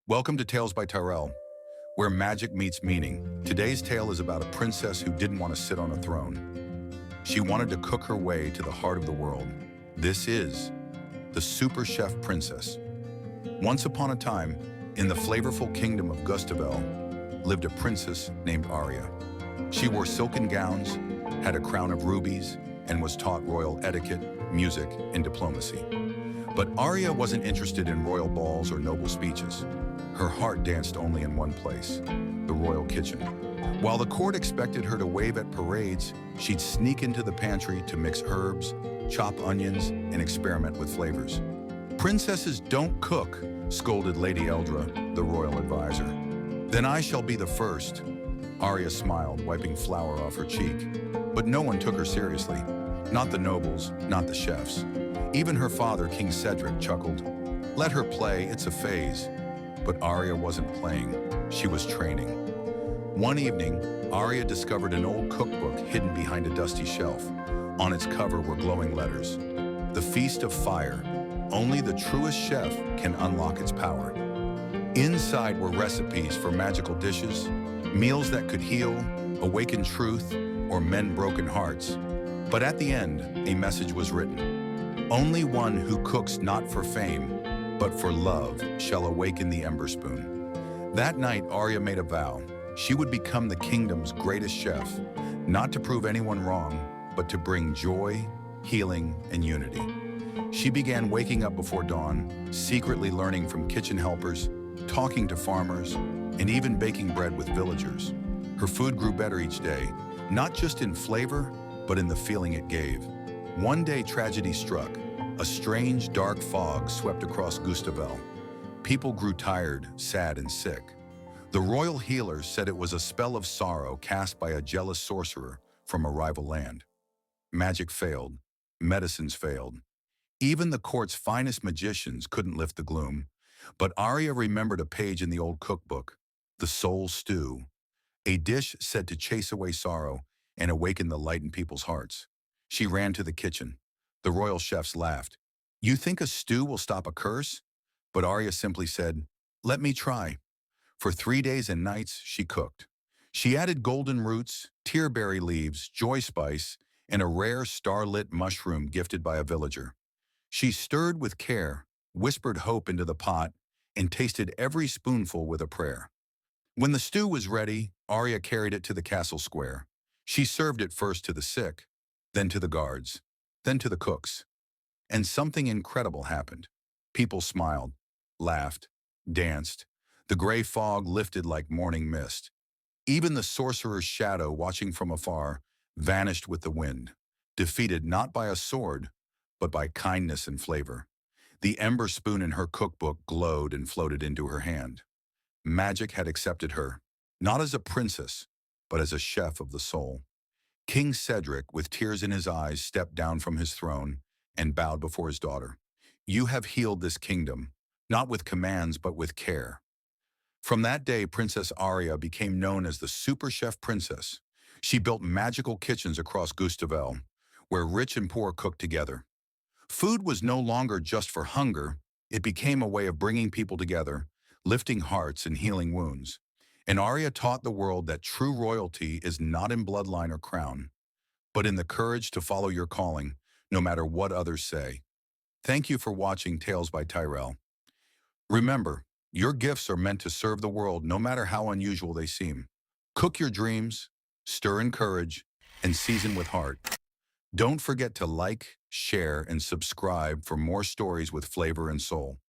Welcome to Tales by Tyrell, where magic meets meaning. Today's tale is about a princess who didn't want to sit on a throne. She wanted to cook her way to the heart of the world. This is the Super Chef Princess. Once upon a time, in the flavorful kingdom of Gustavel, lived a princess named Aria. She wore silken gowns, had a crown of rubies, and was taught royal etiquette, music, and diplomacy. But Aria wasn't interested in royal balls or noble speeches. Her heart danced only in one place, the royal kitchen. While the court expected her to wave at parades, she'd sneak into the pantry to mix herbs, chop onions, and experiment with flavors. "Princesses don't cook," scolded Lady Eldra, the royal advisor. "Then I shall be the first." Aria smiled, wiping flour off her cheek. But no one took her seriously. Not the nobles, not the chefs. Even her father, King Cedric, chuckled. "Let her play, it's a phase." But Aria wasn't playing, she was training. One evening, Aria discovered an old cookbook hidden behind a dusty shelf. On its cover were glowing letters. "The Feast of Fire. Only the truest chef can unlock its power." Inside were recipes for magical dishes, meals that could heal, awaken truth, or mend broken hearts. But at the end, a message was written. "Only one who cooks not for fame, but for love shall awaken the ember spoon." That night, Aria made a vow. She would become the kingdom's greatest chef, not to prove anyone wrong, but to bring joy, healing, and unity. She began waking up before dawn, secretly learning from kitchen helpers, talking to farmers, and even baking bread with villagers. Her food grew better each day, not just in flavor, but in the feeling it gave. One day, tragedy struck. A strange, dark fog swept across Gustavel. People grew tired, sad, and sick. The royal healers said it was a spell of sorrow cast by a jealous sorcerer from a rival land. Magic failed. Medicines failed. Even the court's finest magicians couldn't lift the gloom. But Aria remembered a page in the old cookbook, the soul stew, a dish said to chase away sorrow and awaken the light in people's hearts. She ran to the kitchen. The royal chefs laughed. "You think a stew will stop a curse?" But Aria simply said, "Let me try." For 3 days and nights, she cooked. She added golden roots, tearberry leaves, joy spice, and a rare starlit mushroom gifted by a villager. She stirred with care, whispered hope into the pot, and tasted every spoonful with a prayer. When the stew was ready, Aria carried it to the castle square. She served it first to the sick, then to the guards, then to the cooks. And something incredible happened. People smiled, laughed, danced. The gray fog lifted like morning mist. Even the sorcerer's shadow, watching from afar, vanished with the wind, defeated not by a sword, but by kindness and flavor. The ember spoon in her cookbook glowed and floated into her hand. Magic had accepted her, not as a princess, but as a chef of the soul. King Cedric, with tears in his eyes, stepped down from his throne and bowed before his daughter. "You have healed this kingdom, not with commands, but with care." From that day, Princess Aria became known as the Super Chef Princess. She built magical kitchens across Gustavel, where rich and poor cooked together. Food was no longer just for hunger, it became a way of bringing people together, lifting hearts and healing wounds. And Aria taught the world that true royalty is not in bloodline or crown, but in the courage to follow your calling, no matter what others say. Thank you for watching Tales by Tyrell. Remember, your gifts are meant to serve the world no matter how unusual they seem. Cook your dreams, stir in courage, and season with heart. Don't forget to like, share, and subscribe for more stories with flavor and soul.